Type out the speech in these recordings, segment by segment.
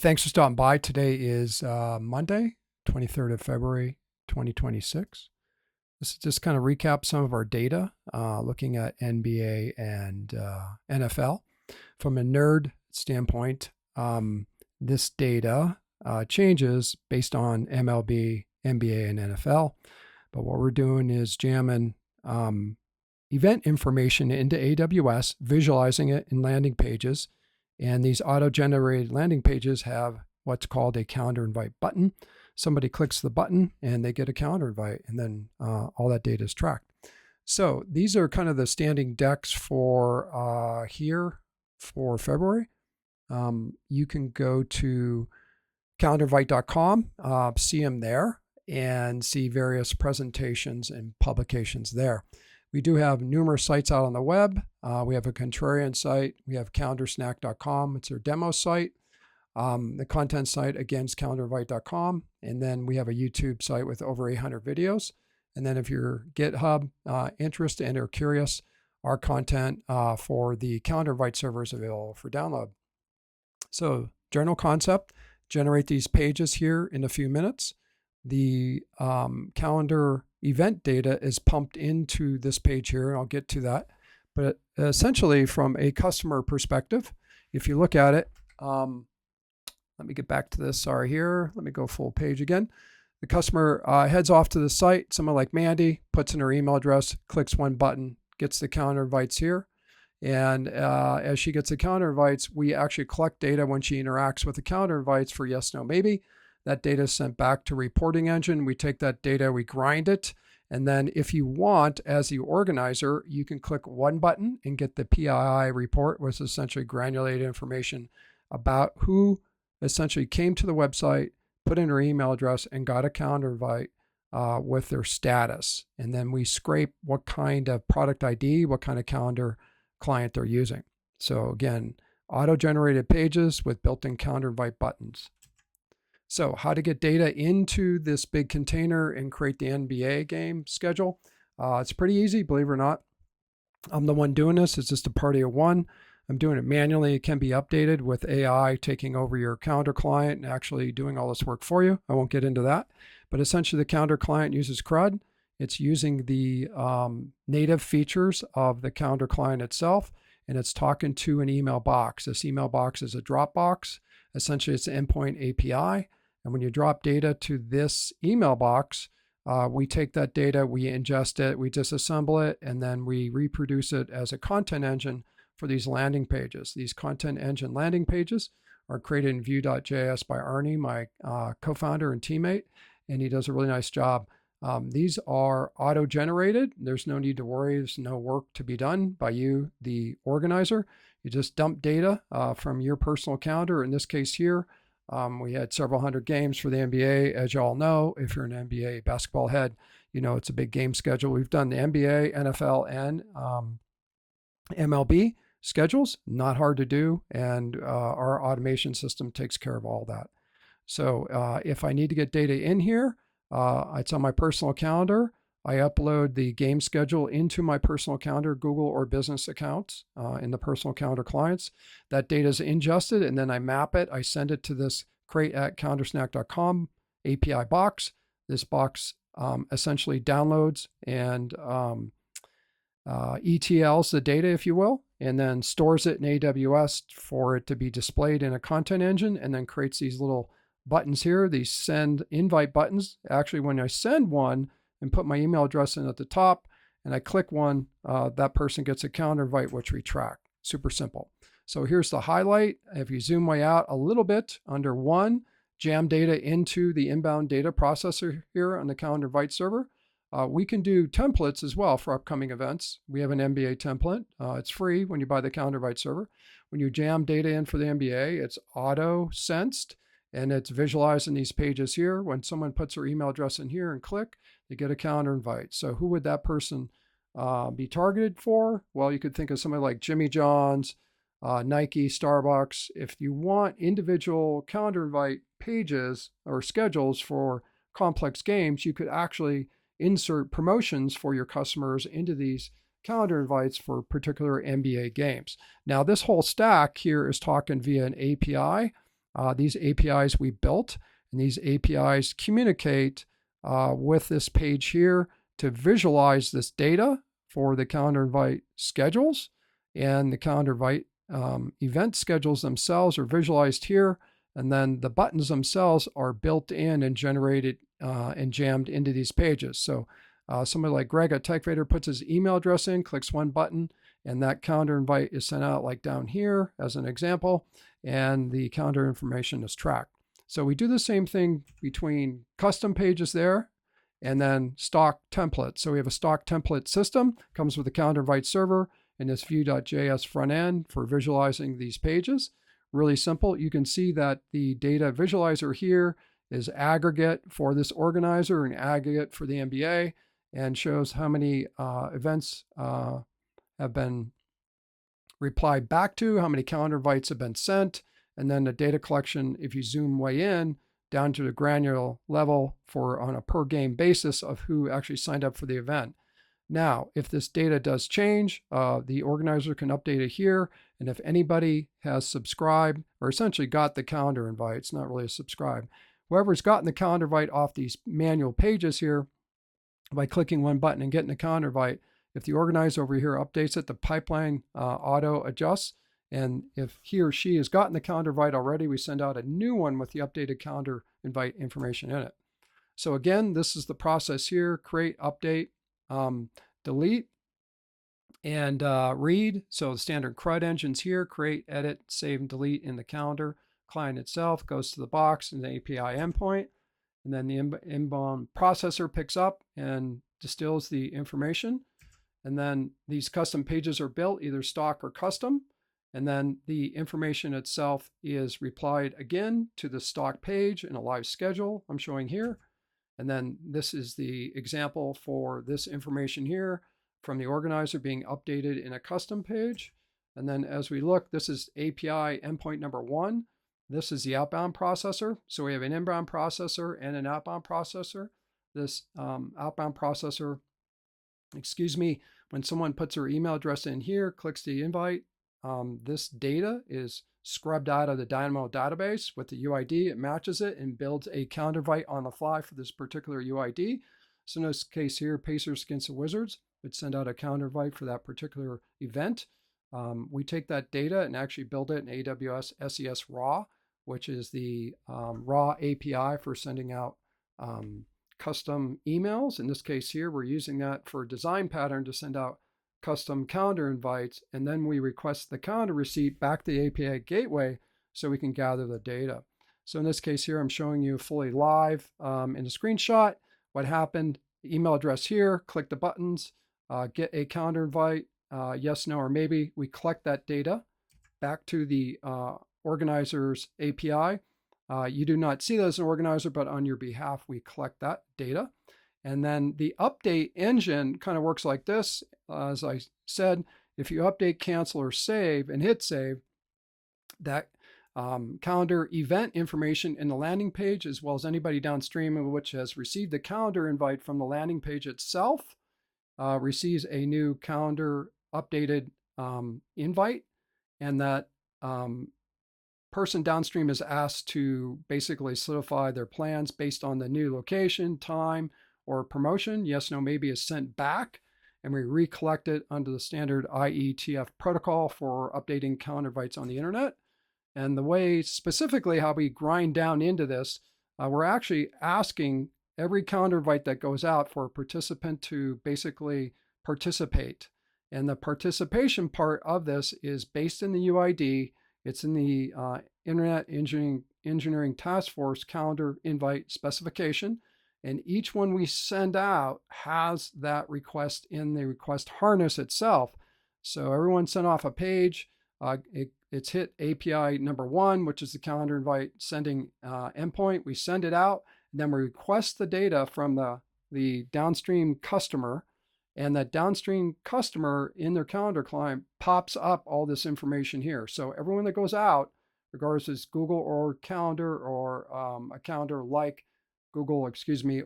Thanks for stopping by. Today is Monday, 23rd of February, 2026. This is just kind of recap some of our data, looking at NBA and NFL. From a nerd standpoint, this data changes based on MLB, NBA, and NFL. But what we're doing is jamming event information into AWS, visualizing it in landing pages. And these auto-generated landing pages have what's called a calendar invite button. Somebody clicks the button and they get a calendar invite, and then all that data is tracked. So these are kind of the standing decks for here for February. You can go to calendarinvite.com, see them there, and see various presentations and publications there. We do have numerous sites out on the web. We have a contrarian site. We have calendarsnack.com. It's our demo site. The content site, again, is calendarinvite.com. And then we have a YouTube site with over 800 videos. And then if you're GitHub interested and are curious, our content for the Calendar Invite server is available for download. So general concept, generate these pages here in a few minutes. The calendar event data is pumped into this page here, and I'll get to that. But essentially, from a customer perspective, if you look at it, let me get back to this. Sorry, here. Let me go full page again. The customer heads off to the site. Someone like Mandy puts in her email address, clicks one button, gets the calendar invites here. And as she gets the calendar invites, we actually collect data when she interacts with the calendar invites for yes, no, maybe. That data is sent back to reporting engine. We take that data, we grind it. And then if you want, as the organizer, you can click one button and get the PII report, which is essentially granulated information about who essentially came to the website, put in her email address, and got a calendar invite with their status. And then we scrape what kind of product ID, what kind of calendar client they're using. So again, auto-generated pages with built-in calendar invite buttons. So how to get data into this big container and create the NBA game schedule. It's pretty easy, believe it or not. I'm the one doing this. It's just a party of one. I'm doing it manually. It can be updated with AI taking over your calendar client and actually doing all this work for you. I won't get into that. But essentially, the calendar client uses CRUD. It's using the native features of the calendar client itself, and it's talking to an email box. This email box is a Dropbox. Essentially, it's an endpoint API. And when you drop data to this email box, we take that data, we ingest it, we disassemble it, and then we reproduce it as a content engine for these landing pages. These content engine landing pages are created in Vue.js by Arnie, my co-founder and teammate, and he does a really nice job. These are auto-generated. There's no need to worry. There's no work to be done by you, the organizer. You just dump data from your personal calendar. In this case here, we had several hundred games for the NBA. As you all know, if you're an NBA basketball head, you know it's a big game schedule. We've done the NBA, NFL, and MLB schedules. Not hard to do, and our automation system takes care of all that. So if I need to get data in here, it's on my personal calendar. I upload the game schedule into my personal calendar, Google or business accounts in the personal calendar clients. That data is ingested, and then I map it. I send it to this create@calendarsnack.com API box. This box essentially downloads and ETLs the data, if you will, and then stores it in AWS for it to be displayed in a content engine, and then creates these little buttons here, these send invite buttons. Actually, when I send one and put my email address in at the top, and I click one, that person gets a calendar invite, which we track. Super simple. So here's the highlight. If you zoom way out a little bit, under one, jam data into the inbound data processor here on the calendar invite server. We can do templates as well for upcoming events. We have an NBA template. It's free when you buy the calendar invite server. When you jam data in for the NBA, it's auto-sensed, and it's visualized in these pages here. When someone puts their email address in here and click, they get a calendar invite. So who would that person be targeted for? Well, you could think of somebody like Jimmy John's, Nike, Starbucks. If you want individual calendar invite pages or schedules for complex games, you could actually insert promotions for your customers into these calendar invites for particular NBA games. Now, this whole stack here is talking via an API. These APIs we built, and these APIs communicate with this page here to visualize this data for the calendar invite schedules, and the calendar invite event schedules themselves are visualized here, and then the buttons themselves are built in and generated and jammed into these pages. So somebody like Greg at TechVader puts his email address in, clicks one button, and that calendar invite is sent out like down here as an example, and the calendar information is tracked. So we do the same thing between custom pages there and then stock templates. So we have a stock template system, comes with a calendar invite server and this Vue.js front end for visualizing these pages. Really simple. You can see that the data visualizer here is aggregate for this organizer and aggregate for the MBA, and shows how many events have been replied back to, how many calendar invites have been sent, and then the data collection, if you zoom way in, down to the granular level for on a per game basis of who actually signed up for the event. Now, if this data does change, the organizer can update it here, and if anybody has subscribed, or essentially got the calendar invite, it's not really a subscribe, whoever's gotten the calendar invite off these manual pages here, by clicking one button and getting the calendar invite, if the organizer over here updates it, the pipeline auto adjusts. And if he or she has gotten the calendar invite already, we send out a new one with the updated calendar invite information in it. So again, this is the process here: create, update, delete, and read. So the standard CRUD engines here: create, edit, save, and delete in the calendar. Client itself goes to the box and the API endpoint. And then the inbound processor picks up and distills the information. And then these custom pages are built, either stock or custom. And then the information itself is replied again to the stock page in a live schedule I'm showing here. And then this is the example for this information here from the organizer being updated in a custom page. And then as we look, this is API endpoint number 1. This is the outbound processor. So we have an inbound processor and an outbound processor. This outbound processor, when someone puts their email address in here, clicks the invite, this data is scrubbed out of the Dynamo database with the UID. It matches it and builds a calendar invite on the fly for this particular UID. So in this case here, Pacers against the Wizards would send out a calendar invite for that particular event. We take that data and actually build it in AWS SES Raw, which is the raw API for sending out custom emails. In this case here, we're using that for design pattern to send out custom calendar invites, and then we request the calendar receipt back to the API gateway so we can gather the data. So in this case here, I'm showing you fully live in a screenshot what happened. Email address here, click the buttons, get a calendar invite, yes, no, or maybe. We collect that data back to the organizer's API. You do not see that as an organizer, but on your behalf, we collect that data. And then the update engine kind of works like this. As I said, if you update, cancel, or save and hit save, that calendar event information in the landing page, as well as anybody downstream of which has received the calendar invite from the landing page itself, receives a new calendar updated invite, and that person downstream is asked to basically solidify their plans based on the new location, time, or promotion. Yes, no, maybe is sent back, and we recollect it under the standard IETF protocol for updating calendar invites on the internet. And the way specifically how we grind down into this, we're actually asking every calendar invite that goes out for a participant to basically participate. And the participation part of this is based in the UID. It's in the Internet Engineering Task Force calendar invite specification. And each one we send out has that request in the request harness itself. So everyone sent off a page. It's hit API number 1, which is the calendar invite sending endpoint. We send it out, and then we request the data from the downstream customer. And that downstream customer in their calendar client pops up all this information here. So everyone that goes out, regardless if it's Google or Calendar or a calendar like Google,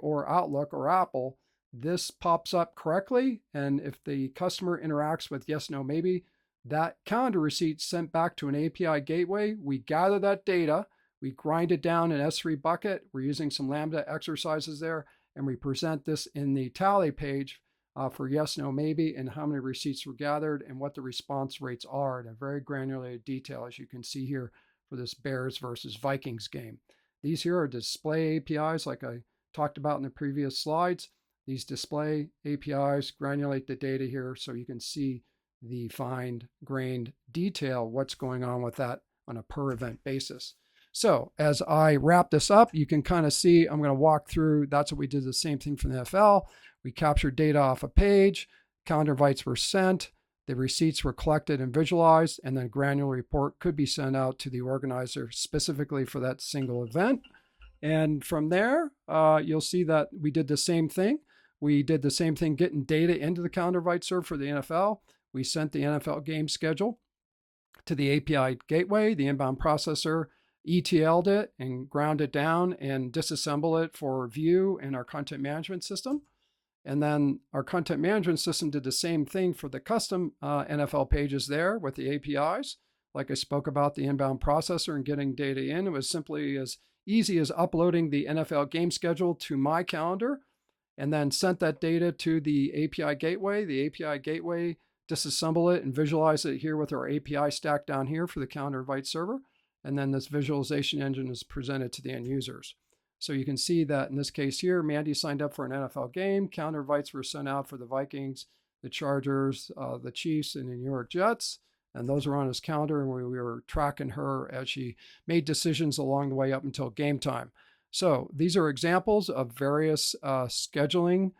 or Outlook or Apple, this pops up correctly. And if the customer interacts with yes, no, maybe, that calendar receipt sent back to an API gateway, we gather that data, We grind it down in S3 bucket. We're using some Lambda exercises there, and we present this in the tally page for yes, no, maybe, and how many receipts were gathered and what the response rates are in a very granular detail, as you can see here for this Bears versus Vikings game. These here are display APIs like I talked about in the previous slides. These display APIs granulate the data here so you can see the fine-grained detail, what's going on with that on a per event basis. So as I wrap this up, you can kind of see, I'm going to walk through, that's what we did, the same thing for the NFL. We captured data off a page, calendar invites were sent, the receipts were collected and visualized, and then a granular report could be sent out to the organizer specifically for that single event. And from there, you'll see that we did the same thing. We did the same thing getting data into the calendar invite server for the NFL. We sent the NFL game schedule to the API gateway. The inbound processor ETL'd it and ground it down and disassembled it for view in our content management system. And then our content management system did the same thing for the custom NFL pages there with the APIs. Like I spoke about the inbound processor and getting data in, it was simply as easy as uploading the NFL game schedule to my calendar and then sent that data to the API gateway. The API gateway disassemble it and visualize it here with our API stack down here for the calendar invite server. And then this visualization engine is presented to the end users. So you can see that in this case here, Mandy signed up for an NFL game. Calendar invites were sent out for the Vikings, the Chargers, the Chiefs, and the New York Jets. And those were on his calendar, and we were tracking her as she made decisions along the way up until game time. So these are examples of various scheduling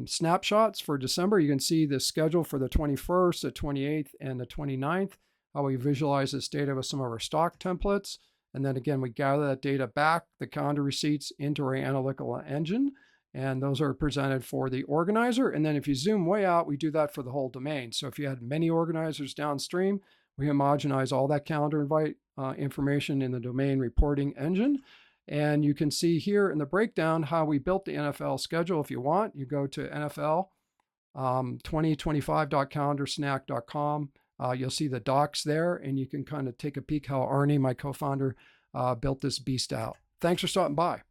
snapshots for December. You can see the schedule for the 21st, the 28th, and the 29th, how we visualize this data with some of our stock templates. And then again, we gather that data back, the calendar receipts, into our analytical engine. And those are presented for the organizer. And then if you zoom way out, we do that for the whole domain. So if you had many organizers downstream, we homogenize all that calendar invite information in the domain reporting engine. And you can see here in the breakdown how we built the NFL schedule. If you want, you go to NFL 2025.calendarsnack.com. You'll see the docs there, and you can kind of take a peek how Arnie, my co-founder, built this beast out. Thanks for stopping by.